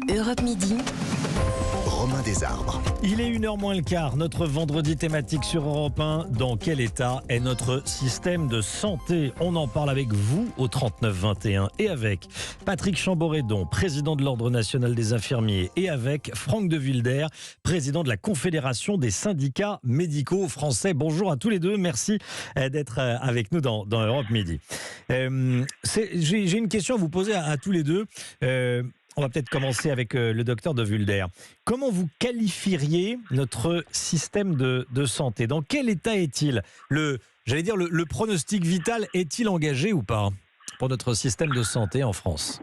Europe Midi. Romain Desarbres. Il est 1h moins le quart, notre vendredi thématique sur Europe 1. Dans quel état est notre système de santé? On en parle avec vous au 39-21 et avec Patrick Chamboredon, président de l'Ordre national des infirmiers, et avec Franck de Wilder, président de la Confédération des syndicats médicaux français. Bonjour à tous les deux, merci d'être avec nous dans Europe Midi. J'ai une question à vous poser à tous les deux. On va peut-être commencer avec le docteur de Wilder. Comment vous qualifieriez notre système de santé? Dans quel état est-il? Le pronostic vital est-il engagé ou pas pour notre système de santé en France?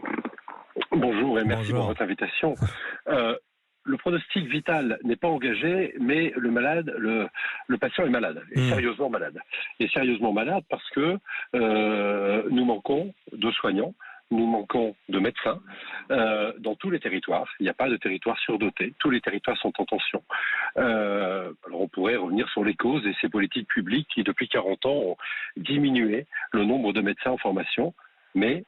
Bonjour et merci pour votre invitation. Le pronostic vital n'est pas engagé, mais le patient est malade, est sérieusement malade. Et sérieusement malade parce que nous manquons de soignants. Nous manquons de médecins dans tous les territoires. Il n'y a pas de territoire surdoté. Tous les territoires sont en tension. Alors on pourrait revenir sur les causes et ces politiques publiques qui, depuis 40 ans, ont diminué le nombre de médecins en formation. Mais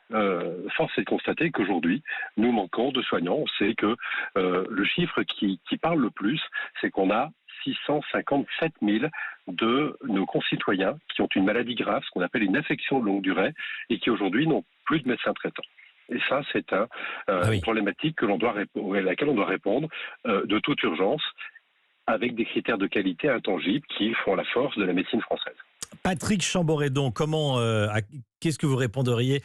force est de constater qu'aujourd'hui, nous manquons de soignants. On sait que le chiffre qui parle le plus, c'est qu'on a 657 000 de nos concitoyens qui ont une maladie grave, ce qu'on appelle une affection de longue durée, et qui aujourd'hui n'ont plus de médecin traitant. Et ça, c'est une problématique à laquelle on doit répondre de toute urgence, avec des critères de qualité intangibles qui font la force de la médecine française. Patrick Chamboredon, qu'est-ce que vous répondriez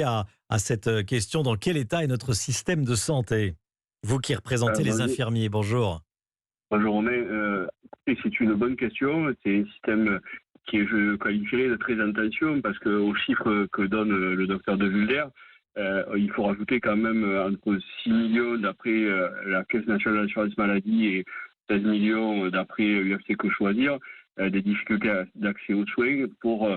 à cette question? Dans quel état est notre système de santé? Vous qui représentez les infirmiers, bonjour. Bonjour Romain, c'est une bonne question. C'est un système qui est, je qualifierais, de très en tension parce qu'aux chiffres que donne le docteur de Wilder, il faut rajouter quand même entre 6 millions d'après la Caisse nationale d'assurance maladie et 16 millions d'après l'UFC-Que Choisir, des difficultés d'accès aux soins pour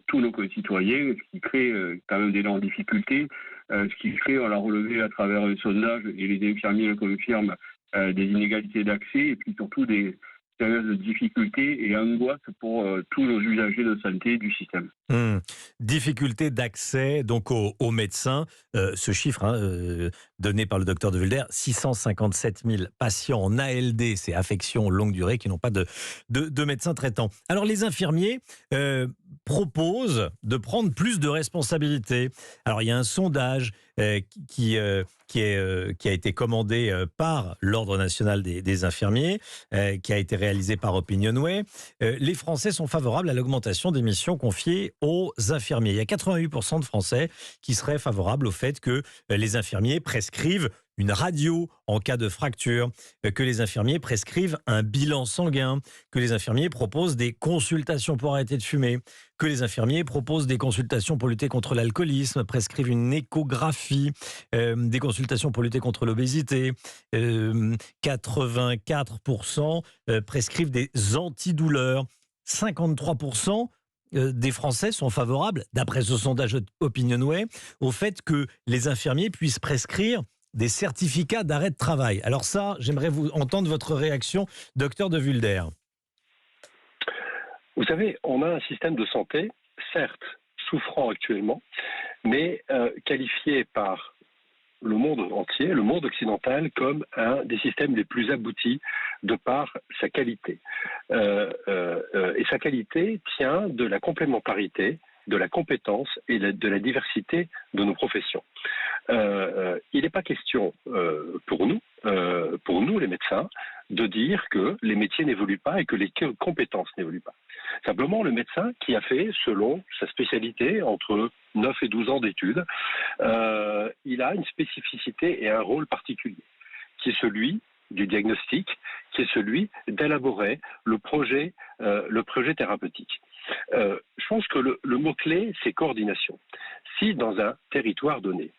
tous nos concitoyens, ce qui crée quand même d'énormes difficultés, ce qui crée, on l'a relevé à travers un sondage, et les infirmiers le confirment, des inégalités d'accès et puis surtout des périodes de difficultés et angoisse pour tous nos usagers de santé du système. Difficulté d'accès donc aux médecins. Ce chiffre donné par le docteur de Wilder, 657 000 patients en ALD, c'est affection longue durée, qui n'ont pas de médecins traitants. Alors les infirmiers proposent de prendre plus de responsabilités. Alors il y a un sondage qui a été commandé par l'Ordre national des infirmiers, qui a été réalisé par Opinionway. Les Français sont favorables à l'augmentation des missions confiées aux infirmiers. Il y a 88% de Français qui seraient favorables au fait que les infirmiers prescrivent une radio en cas de fracture, que les infirmiers prescrivent un bilan sanguin, que les infirmiers proposent des consultations pour arrêter de fumer, que les infirmiers proposent des consultations pour lutter contre l'alcoolisme, prescrivent une échographie, des consultations pour lutter contre l'obésité. 84% prescrivent des antidouleurs. 53% des Français sont favorables, d'après ce sondage Opinionway, au fait que les infirmiers puissent prescrire des certificats d'arrêt de travail. Alors ça, j'aimerais vous entendre votre réaction, docteur de Wilder. Vous savez, on a un système de santé, certes souffrant actuellement, mais qualifié par le monde entier, le monde occidental, comme un des systèmes les plus aboutis de par sa qualité. Et sa qualité tient de la complémentarité, de la compétence et de la diversité de nos professions. Il n'est pas question pour nous les médecins, de dire que les métiers n'évoluent pas et que les compétences n'évoluent pas. Simplement, le médecin qui a fait, selon sa spécialité, entre 9 et 12 ans d'études, il a une spécificité et un rôle particulier, qui est celui du diagnostic, qui est celui d'élaborer le projet thérapeutique. Je pense que le mot-clé, c'est coordination. Si dans un territoire donné,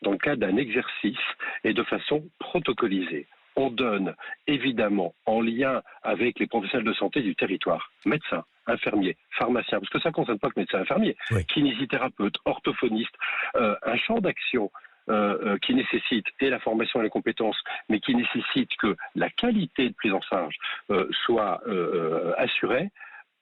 dans le cadre d'un exercice et de façon protocolisée, on donne évidemment en lien avec les professionnels de santé du territoire, médecins, infirmiers, pharmaciens, parce que ça ne concerne pas que médecins infirmiers, kinésithérapeutes, orthophonistes, un champ d'action qui nécessite et la formation et les compétences, mais qui nécessite que la qualité de prise en charge soit assurée.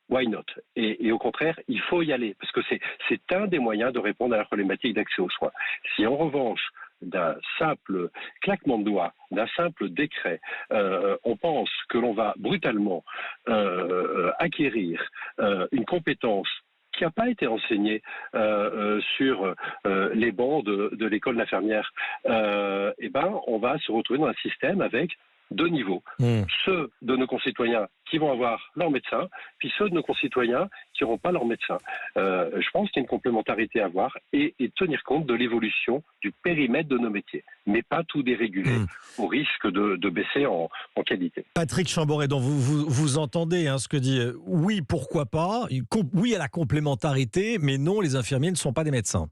Why not? Et au contraire, il faut y aller, parce que c'est un des moyens de répondre à la problématique d'accès aux soins. Si en revanche, d'un simple claquement de doigts, d'un simple décret, on pense que l'on va brutalement acquérir une compétence qui n'a pas été enseignée sur les bancs de l'école d'infirmière, on va se retrouver dans un système avec deux niveaux. Ceux de nos concitoyens qui vont avoir leur médecin, puis ceux de nos concitoyens qui n'auront pas leur médecin. Je pense qu'il y a une complémentarité à avoir et tenir compte de l'évolution du périmètre de nos métiers, mais pas tout déréguler au risque de baisser en qualité. Patrick Chamboredon, vous entendez ce que dit oui, pourquoi pas, oui à la complémentarité, mais non, les infirmiers ne sont pas des médecins.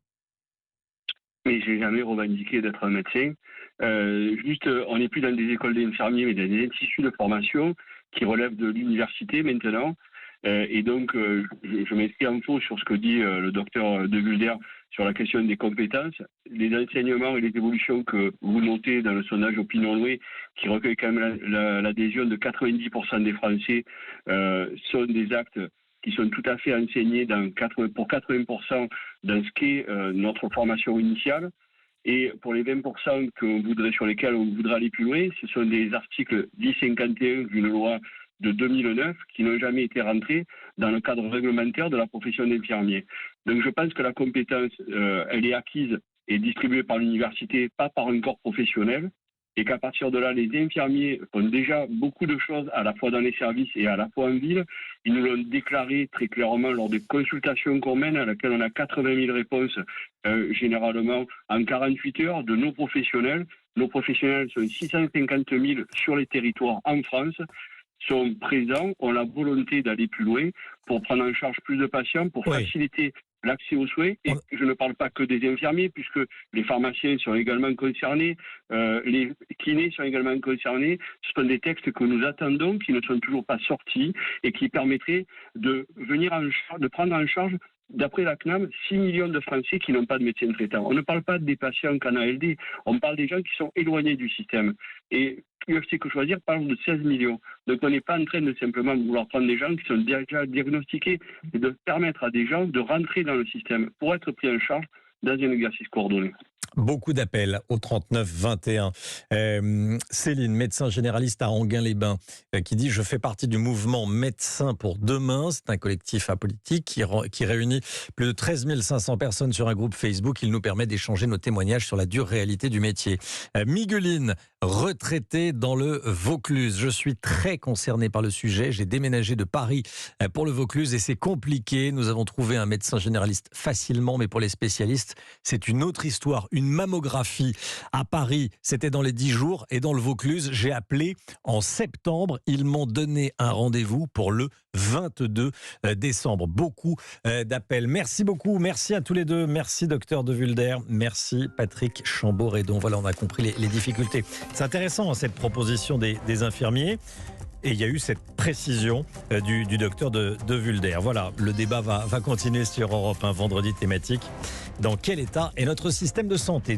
Mais j'ai jamais revendiqué d'être un médecin. On n'est plus dans des écoles d'infirmiers, mais dans des instituts de formation qui relèvent de l'université maintenant. Je m'inscris en faux sur ce que dit le docteur De Vulder sur la question des compétences. Les enseignements et les évolutions que vous notez dans le sondage Opinion-Loué, qui recueille quand même l'adhésion de 90% des Français, sont des actes qui sont tout à fait enseignés pour 80% dans ce qu'est notre formation initiale. Et pour les 20% sur lesquels on voudrait aller plus loin, ce sont des articles 1051 d'une loi de 2009 qui n'ont jamais été rentrés dans le cadre réglementaire de la profession d'infirmier. Donc je pense que la compétence, elle est acquise et distribuée par l'université, pas par un corps professionnel, et qu'à partir de là, les infirmiers font déjà beaucoup de choses à la fois dans les services et à la fois en ville. Ils nous l'ont déclaré très clairement lors des consultations qu'on mène, à laquelle on a 80 000 réponses, généralement en 48 heures, de nos professionnels. Nos professionnels sont 650 000 sur les territoires en France, sont présents, ont la volonté d'aller plus loin pour prendre en charge plus de patients, pour faciliter l'accès aux soins. Et je ne parle pas que des infirmiers, puisque les pharmaciens sont également concernés, les kinés sont également concernés. Ce sont des textes que nous attendons, qui ne sont toujours pas sortis, et qui permettraient de prendre en charge, d'après la CNAM, 6 millions de Français qui n'ont pas de médecin traitant. On ne parle pas des patients qu'en ALD, on parle des gens qui sont éloignés du système. Et UFC Que Choisir parle de 16 millions. Donc on n'est pas en train de simplement vouloir prendre des gens qui sont déjà diagnostiqués et de permettre à des gens de rentrer dans le système pour être pris en charge dans un exercice coordonné. Beaucoup d'appels au 39 21. Céline, médecin généraliste à Anguin-les-Bains, qui dit « Je fais partie du mouvement Médecins pour demain ». C'est un collectif apolitique qui réunit plus de 13 500 personnes sur un groupe Facebook. Il nous permet d'échanger nos témoignages sur la dure réalité du métier. Migueline, retraitée dans le Vaucluse. Je suis très concerné par le sujet. J'ai déménagé de Paris pour le Vaucluse et c'est compliqué. Nous avons trouvé un médecin généraliste facilement, mais pour les spécialistes, c'est une autre histoire. Une mammographie à Paris, c'était dans les 10 jours. Et dans le Vaucluse, j'ai appelé en septembre. Ils m'ont donné un rendez-vous pour le 22 décembre. Beaucoup d'appels. Merci beaucoup. Merci à tous les deux. Merci, docteur De Vulder. Merci, Patrick Chamboredon. Voilà, on a compris les difficultés. C'est intéressant, cette proposition des infirmiers. Et il y a eu cette précision du docteur de Vulder. Voilà, le débat va continuer sur Europe 1, vendredi thématique. Dans quel état est notre système de santé ?